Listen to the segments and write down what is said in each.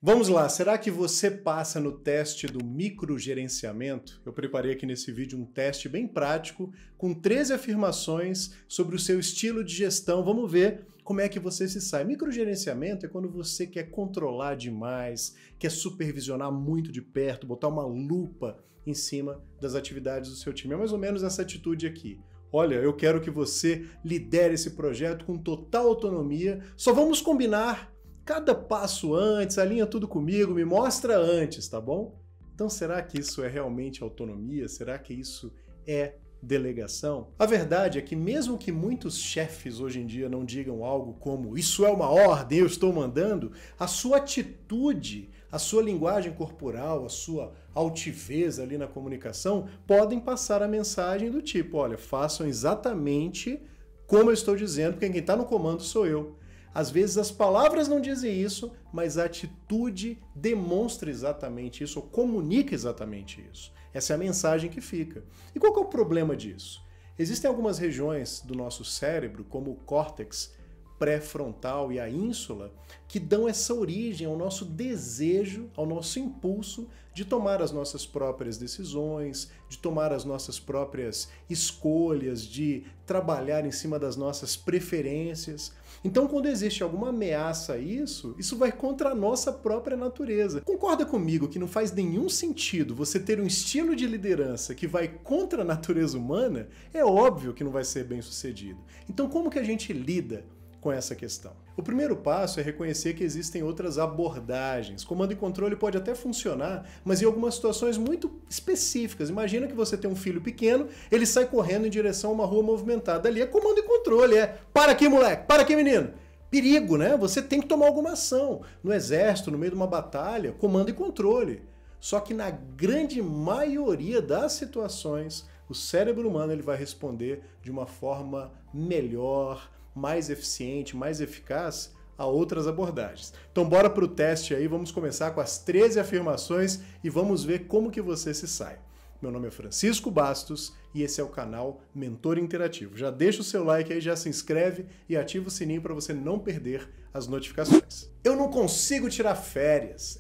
Vamos lá, será que você passa no teste do microgerenciamento? Eu preparei aqui nesse vídeo um teste bem prático, com 13 afirmações sobre o seu estilo de gestão. Vamos ver como é que você se sai. Microgerenciamento é quando você quer controlar demais, quer supervisionar muito de perto, botar uma lupa em cima das atividades do seu time. É mais ou menos essa atitude aqui. Olha, eu quero que você lidere esse projeto com total autonomia, só vamos combinar cada passo antes, alinha tudo comigo, me mostra antes, tá bom? Então será que isso é realmente autonomia? Será que isso é delegação? A verdade é que mesmo que muitos chefes hoje em dia não digam algo como isso é uma ordem, eu estou mandando, a sua atitude, a sua linguagem corporal, a sua altivez ali na comunicação podem passar a mensagem do tipo, olha, façam exatamente como eu estou dizendo, porque quem está no comando sou eu. Às vezes as palavras não dizem isso, mas a atitude demonstra exatamente isso, ou comunica exatamente isso. Essa é a mensagem que fica. E qual que é o problema disso? Existem algumas regiões do nosso cérebro, como o córtex pré-frontal e a ínsula, que dão essa origem ao nosso desejo, ao nosso impulso de tomar as nossas próprias decisões, de tomar as nossas próprias escolhas, de trabalhar em cima das nossas preferências. Então, quando existe alguma ameaça a isso, isso vai contra a nossa própria natureza. Concorda comigo que não faz nenhum sentido você ter um estilo de liderança que vai contra a natureza humana? É óbvio que não vai ser bem sucedido. Então, como que a gente lida com essa questão? O primeiro passo é reconhecer que existem outras abordagens. Comando e controle pode até funcionar, mas em algumas situações muito específicas. Imagina que você tem um filho pequeno, ele sai correndo em direção a uma rua movimentada. Ali é comando e controle, para aqui, moleque, para aqui, menino. Perigo, né? Você tem que tomar alguma ação. No exército, no meio de uma batalha, comando e controle. Só que na grande maioria das situações, o cérebro humano ele vai responder de uma forma melhor, mais eficiente, mais eficaz a outras abordagens. Então bora para o teste aí, vamos começar com as 13 afirmações e vamos ver como que você se sai. Meu nome é Francisco Bastos e esse é o canal Mentor Interativo. Já deixa o seu like aí, já se inscreve e ativa o sininho para você não perder as notificações. Eu não consigo tirar férias.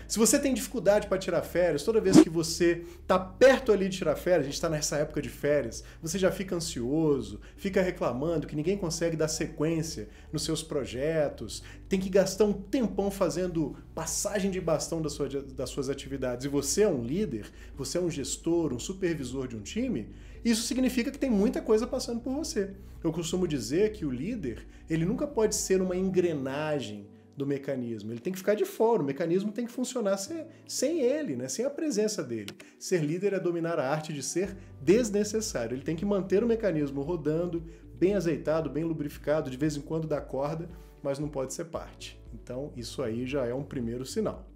Se você tem dificuldade para tirar férias, toda vez que você está perto ali de tirar férias, a gente está nessa época de férias, você já fica ansioso, fica reclamando que ninguém consegue dar sequência nos seus projetos, tem que gastar um tempão fazendo passagem de bastão das suas atividades, e você é um líder, você é um gestor, um supervisor de um time, isso significa que tem muita coisa passando por você. Eu costumo dizer que o líder, ele nunca pode ser uma engrenagem do mecanismo, ele tem que ficar de fora, o mecanismo tem que funcionar sem ele, né? Sem a presença dele. Ser líder é dominar a arte de ser desnecessário, ele tem que manter o mecanismo rodando, bem azeitado, bem lubrificado, de vez em quando dá corda, mas não pode ser parte. Então isso aí já é um primeiro sinal.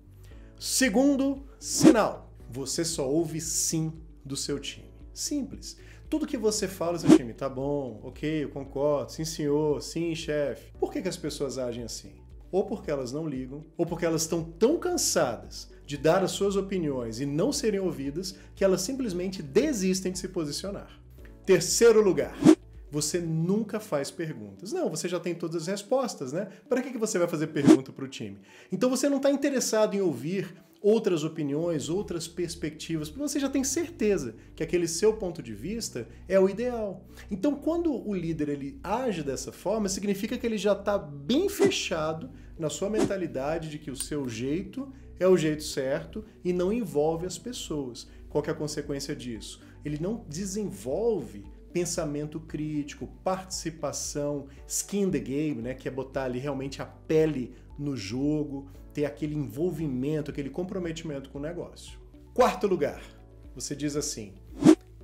Segundo sinal, você só ouve sim do seu time. Simples. Tudo que você fala, seu time, tá bom, ok, eu concordo, sim senhor, sim chefe. Por que as pessoas agem assim? Ou porque elas não ligam, ou porque elas estão tão cansadas de dar as suas opiniões e não serem ouvidas, que elas simplesmente desistem de se posicionar. Terceiro lugar, você nunca faz perguntas. Não, você já tem todas as respostas, né? Para que você vai fazer pergunta para o time? Então você não está interessado em ouvir outras opiniões, outras perspectivas, porque você já tem certeza que aquele seu ponto de vista é o ideal. Então, quando o líder ele age dessa forma, significa que ele já está bem fechado na sua mentalidade de que o seu jeito é o jeito certo e não envolve as pessoas. Qual que é a consequência disso? Ele não desenvolve pensamento crítico, participação, skin in the game, né, que é botar ali realmente a pele no jogo, ter aquele envolvimento, aquele comprometimento com o negócio. Quarto lugar, você diz assim,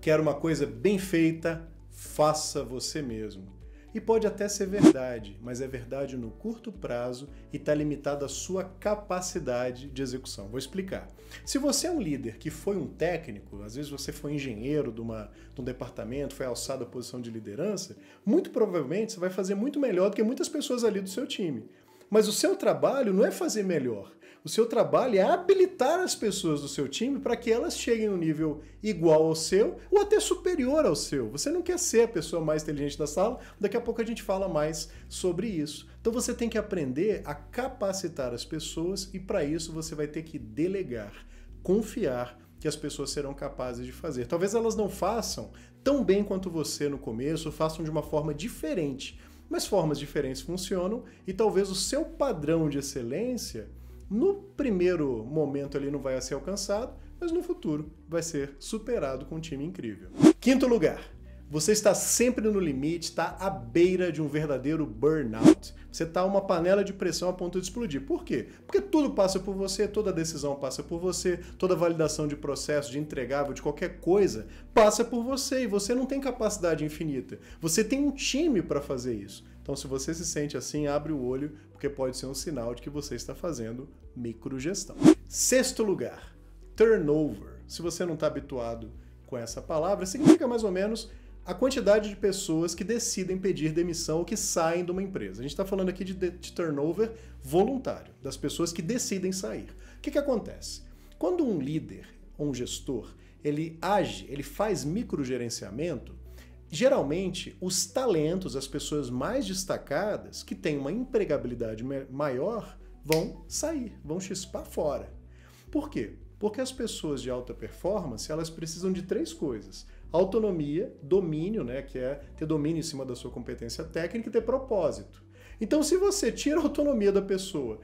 quero uma coisa bem feita, faça você mesmo. E pode até ser verdade, mas é verdade no curto prazo e está limitado à sua capacidade de execução. Vou explicar. Se você é um líder que foi um técnico, às vezes você foi engenheiro de um departamento, foi alçado à posição de liderança, muito provavelmente você vai fazer muito melhor do que muitas pessoas ali do seu time. Mas o seu trabalho não é fazer melhor. O seu trabalho é habilitar as pessoas do seu time para que elas cheguem no nível igual ao seu ou até superior ao seu. Você não quer ser a pessoa mais inteligente da sala, daqui a pouco a gente fala mais sobre isso. Então você tem que aprender a capacitar as pessoas e para isso você vai ter que delegar, confiar que as pessoas serão capazes de fazer. Talvez elas não façam tão bem quanto você no começo, façam de uma forma diferente, mas formas diferentes funcionam e talvez o seu padrão de excelência no primeiro momento ali não vai ser alcançado, mas no futuro vai ser superado com um time incrível. Quinto lugar, você está sempre no limite, está à beira de um verdadeiro burnout. Você está uma panela de pressão a ponto de explodir. Por quê? Porque tudo passa por você, toda decisão passa por você, toda validação de processo, de entregável, de qualquer coisa, passa por você e você não tem capacidade infinita. Você tem um time para fazer isso. Então, se você se sente assim, abre o olho, porque pode ser um sinal de que você está fazendo microgestão. Sexto lugar, turnover. Se você não está habituado com essa palavra, significa mais ou menos a quantidade de pessoas que decidem pedir demissão ou que saem de uma empresa. A gente está falando aqui de turnover voluntário, das pessoas que decidem sair. O que acontece? Quando um líder ou um gestor, ele age, ele faz microgerenciamento, geralmente, os talentos, as pessoas mais destacadas, que têm uma empregabilidade maior, vão sair, vão chispar fora. Por quê? Porque as pessoas de alta performance, elas precisam de três coisas. Autonomia, domínio, né, que é ter domínio em cima da sua competência técnica e ter propósito. Então, se você tira a autonomia da pessoa,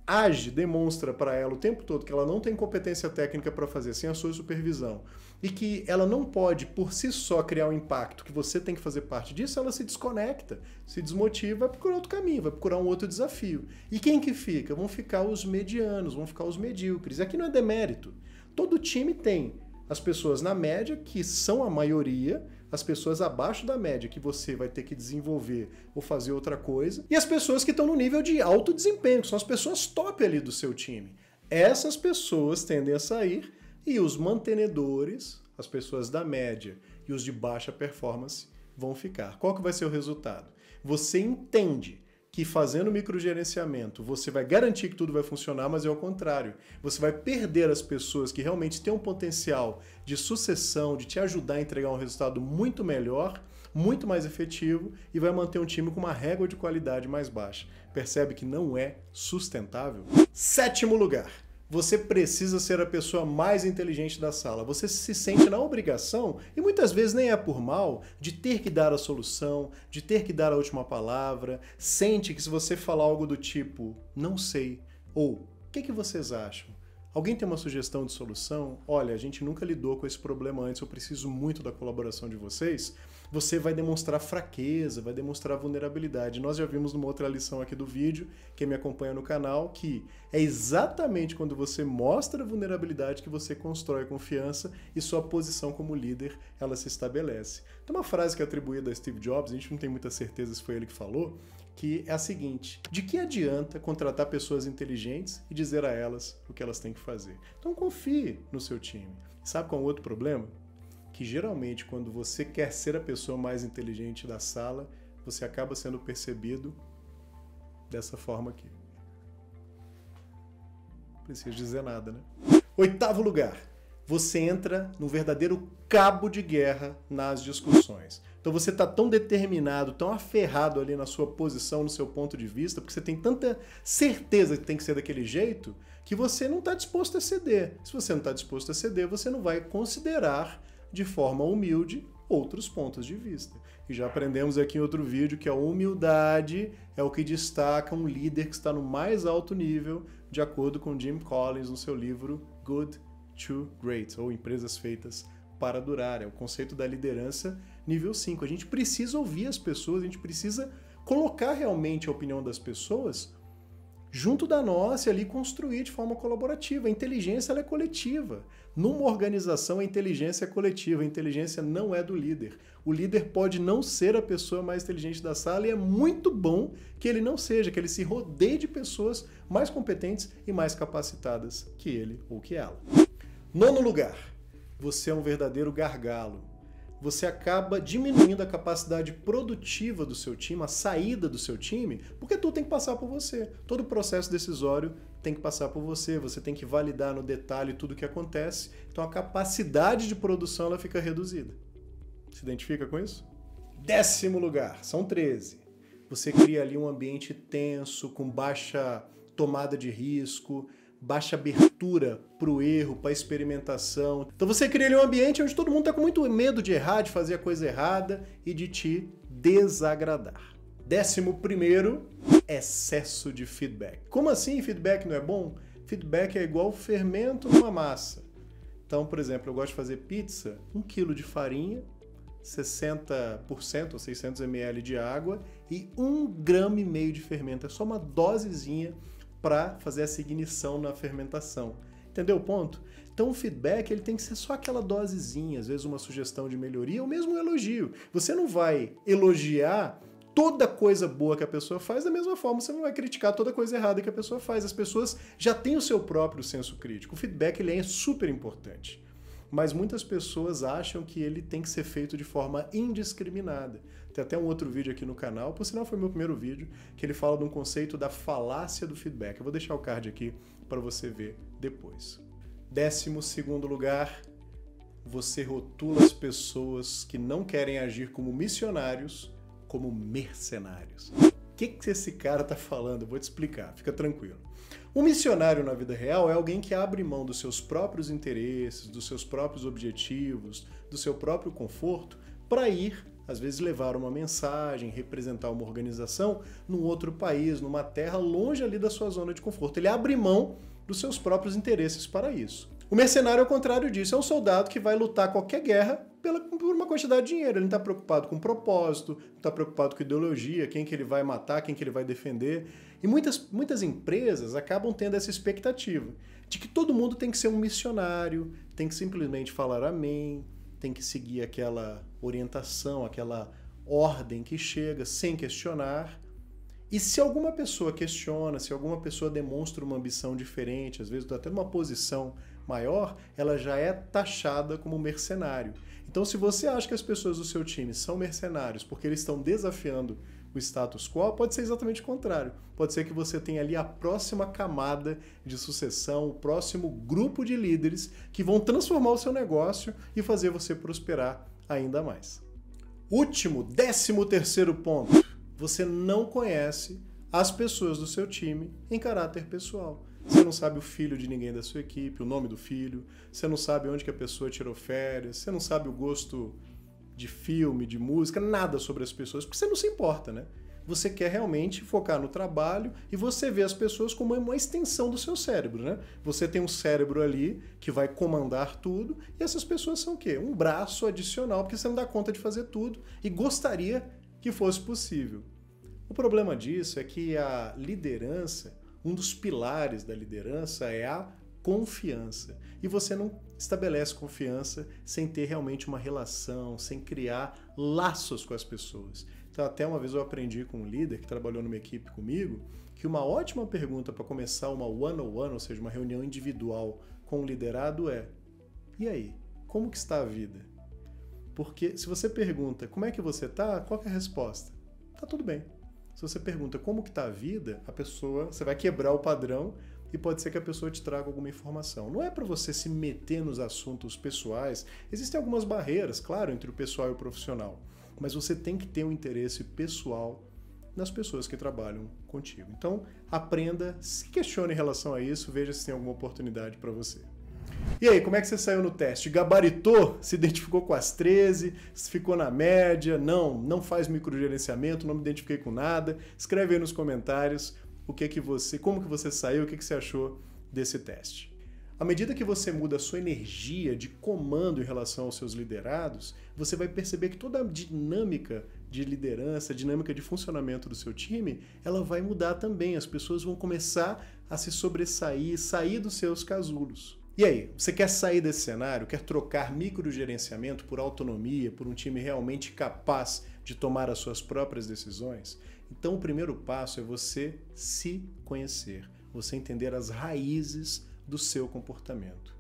age, demonstra para ela o tempo todo que ela não tem competência técnica para fazer sem a sua supervisão e que ela não pode, por si só, criar um impacto, que você tem que fazer parte disso, ela se desconecta, se desmotiva, vai procurar outro caminho, vai procurar um outro desafio. E quem que fica? Vão ficar os medianos, vão ficar os medíocres. Aqui não é demérito. Todo time tem as pessoas na média, que são a maioria, as pessoas abaixo da média, que você vai ter que desenvolver ou fazer outra coisa, e as pessoas que estão no nível de alto desempenho, que são as pessoas top ali do seu time. Essas pessoas tendem a sair e os mantenedores, as pessoas da média e os de baixa performance vão ficar. Qual que vai ser o resultado? Você entende que fazendo microgerenciamento você vai garantir que tudo vai funcionar, mas é ao contrário. Você vai perder as pessoas que realmente têm um potencial de sucessão, de te ajudar a entregar um resultado muito melhor, muito mais efetivo e vai manter um time com uma régua de qualidade mais baixa. Percebe que não é sustentável? Sétimo lugar. Você precisa ser a pessoa mais inteligente da sala. Você se sente na obrigação, e muitas vezes nem é por mal, de ter que dar a solução, de ter que dar a última palavra. Sente que se você falar algo do tipo, não sei, ou o que vocês acham? Alguém tem uma sugestão de solução? Olha, a gente nunca lidou com esse problema antes, eu preciso muito da colaboração de vocês. Você vai demonstrar fraqueza, vai demonstrar vulnerabilidade. Nós já vimos numa outra lição aqui do vídeo, quem me acompanha no canal, que é exatamente quando você mostra a vulnerabilidade que você constrói confiança e sua posição como líder, ela se estabelece. Tem uma frase que é atribuída a Steve Jobs, a gente não tem muita certeza se foi ele que falou, que é a seguinte: de que adianta contratar pessoas inteligentes e dizer a elas o que elas têm que fazer? Então confie no seu time. Sabe qual é o outro problema? Que geralmente quando você quer ser a pessoa mais inteligente da sala, você acaba sendo percebido dessa forma aqui. Não preciso dizer nada, né? Oitavo lugar. Você entra num verdadeiro cabo de guerra nas discussões. Então você está tão determinado, tão aferrado ali na sua posição, no seu ponto de vista, porque você tem tanta certeza que tem que ser daquele jeito, que você não está disposto a ceder. Se você não está disposto a ceder, você não vai considerar de forma humilde outros pontos de vista. E já aprendemos aqui em outro vídeo que a humildade é o que destaca um líder que está no mais alto nível, de acordo com Jim Collins no seu livro Good to Great, ou Empresas Feitas para Durar. É o conceito da liderança nível 5. A gente precisa ouvir as pessoas, a gente precisa colocar realmente a opinião das pessoas junto da nossa e ali construir de forma colaborativa. A inteligência ela é coletiva. Numa organização, a inteligência é coletiva. A inteligência não é do líder. O líder pode não ser a pessoa mais inteligente da sala e é muito bom que ele não seja, que ele se rodeie de pessoas mais competentes e mais capacitadas que ele ou que ela. Nono lugar. Você é um verdadeiro gargalo. você acaba diminuindo a capacidade produtiva do seu time, a saída do seu time, porque tudo tem que passar por você. Todo o processo decisório tem que passar por você, você tem que validar no detalhe tudo o que acontece, então a capacidade de produção ela fica reduzida. Se identifica com isso? 10º lugar, são 13. Você cria ali um ambiente tenso, com baixa tomada de risco, baixa abertura para o erro, para a experimentação. Então você cria ali um ambiente onde todo mundo está com muito medo de errar, de fazer a coisa errada e de te desagradar. 11º, excesso de feedback. Como assim feedback não é bom? Feedback é igual fermento numa massa. Então, por exemplo, eu gosto de fazer pizza, 1 kg de farinha, 60% ou 600 ml de água e 1,5 grama de fermento. É só uma dosezinha para fazer essa ignição na fermentação. Entendeu o ponto? Então o feedback ele tem que ser só aquela dosezinha, às vezes uma sugestão de melhoria ou mesmo um elogio. Você não vai elogiar toda coisa boa que a pessoa faz, da mesma forma você não vai criticar toda coisa errada que a pessoa faz. As pessoas já têm o seu próprio senso crítico. O feedback ele é super importante. Mas muitas pessoas acham que ele tem que ser feito de forma indiscriminada. Tem até um outro vídeo aqui no canal, por sinal foi meu primeiro vídeo, que ele fala de um conceito da falácia do feedback. Eu vou deixar o card aqui para você ver depois. 12º lugar, você rotula as pessoas que não querem agir como missionários, como mercenários. O que esse cara tá falando? Eu vou te explicar, fica tranquilo. Um missionário na vida real é alguém que abre mão dos seus próprios interesses, dos seus próprios objetivos, do seu próprio conforto para ir, às vezes, levar uma mensagem, representar uma organização num outro país, numa terra longe ali da sua zona de conforto. Ele abre mão dos seus próprios interesses para isso. O mercenário, ao contrário disso, é um soldado que vai lutar qualquer guerra por uma quantidade de dinheiro. Ele não está preocupado com propósito, não está preocupado com ideologia, quem que ele vai matar, quem que ele vai defender. E muitas empresas acabam tendo essa expectativa de que todo mundo tem que ser um missionário, tem que simplesmente falar amém, tem que seguir aquela orientação, aquela ordem que chega sem questionar. E se alguma pessoa questiona, se alguma pessoa demonstra uma ambição diferente, às vezes até uma posição maior, ela já é taxada como mercenário. Então, se você acha que as pessoas do seu time são mercenários porque eles estão desafiando o status quo, pode ser exatamente o contrário. Pode ser que você tenha ali a próxima camada de sucessão, o próximo grupo de líderes que vão transformar o seu negócio e fazer você prosperar ainda mais. Último, 13º ponto. Você não conhece as pessoas do seu time em caráter pessoal. Você não sabe o filho de ninguém da sua equipe, o nome do filho, você não sabe onde que a pessoa tirou férias, você não sabe o gosto de filme, de música, nada sobre as pessoas, porque você não se importa, né? Você quer realmente focar no trabalho e você vê as pessoas como uma extensão do seu cérebro, né? Você tem um cérebro ali que vai comandar tudo e essas pessoas são o quê? Um braço adicional, porque você não dá conta de fazer tudo e gostaria que fosse possível. O problema disso é que a liderança, um dos pilares da liderança é a confiança. E você não estabelece confiança sem ter realmente uma relação, sem criar laços com as pessoas. Então, até uma vez eu aprendi com um líder que trabalhou numa equipe comigo que uma ótima pergunta para começar uma one-on-one, ou seja, uma reunião individual com o liderado é: e aí, como que está a vida? Porque se você pergunta como é que você está, qual que é a resposta? Tá tudo bem. Se você pergunta como que está a vida, você vai quebrar o padrão e pode ser que a pessoa te traga alguma informação. Não é para você se meter nos assuntos pessoais. Existem algumas barreiras, claro, entre o pessoal e o profissional, mas você tem que ter um interesse pessoal nas pessoas que trabalham contigo. Então, aprenda, se questione em relação a isso, veja se tem alguma oportunidade para você. E aí, como é que você saiu no teste? Gabaritou? Se identificou com as 13? Ficou na média? Não faz microgerenciamento, não me identifiquei com nada. Escreve aí nos comentários como que você saiu, o que você achou desse teste. À medida que você muda a sua energia de comando em relação aos seus liderados, você vai perceber que toda a dinâmica de liderança, a dinâmica de funcionamento do seu time, ela vai mudar também. As pessoas vão começar a se sobressair, sair dos seus casulos. E aí, você quer sair desse cenário? Quer trocar microgerenciamento por autonomia, por um time realmente capaz de tomar as suas próprias decisões? Então o primeiro passo é você se conhecer, você entender as raízes do seu comportamento.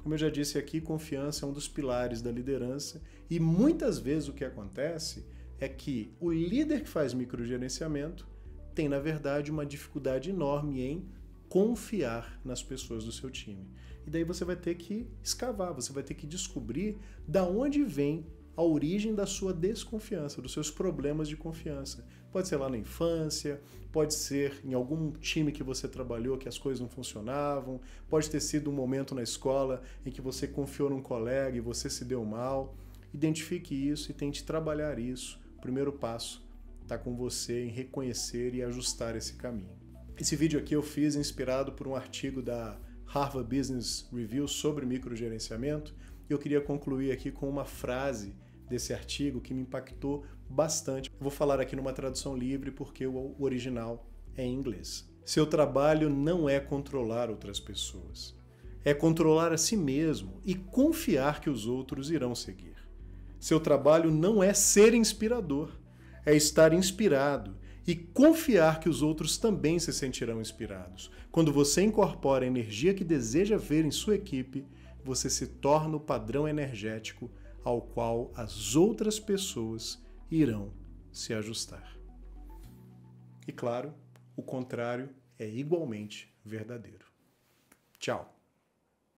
Como eu já disse aqui, confiança é um dos pilares da liderança e muitas vezes o que acontece é que o líder que faz microgerenciamento tem, na verdade, uma dificuldade enorme em confiar nas pessoas do seu time. E daí você vai ter que escavar, você vai ter que descobrir da onde vem a origem da sua desconfiança, dos seus problemas de confiança. Pode ser lá na infância, pode ser em algum time que você trabalhou que as coisas não funcionavam, pode ter sido um momento na escola em que você confiou num colega e você se deu mal. Identifique isso e tente trabalhar isso. O primeiro passo está com você em reconhecer e ajustar esse caminho. Esse vídeo aqui eu fiz inspirado por um artigo da Harvard Business Review sobre microgerenciamento e eu queria concluir aqui com uma frase desse artigo que me impactou bastante. Eu vou falar aqui numa tradução livre porque o original é em inglês. Seu trabalho não é controlar outras pessoas. É controlar a si mesmo e confiar que os outros irão seguir. Seu trabalho não é ser inspirador. É estar inspirado e confiar que os outros também se sentirão inspirados. Quando você incorpora a energia que deseja ver em sua equipe, você se torna o padrão energético ao qual as outras pessoas irão se ajustar. E claro, o contrário é igualmente verdadeiro. Tchau!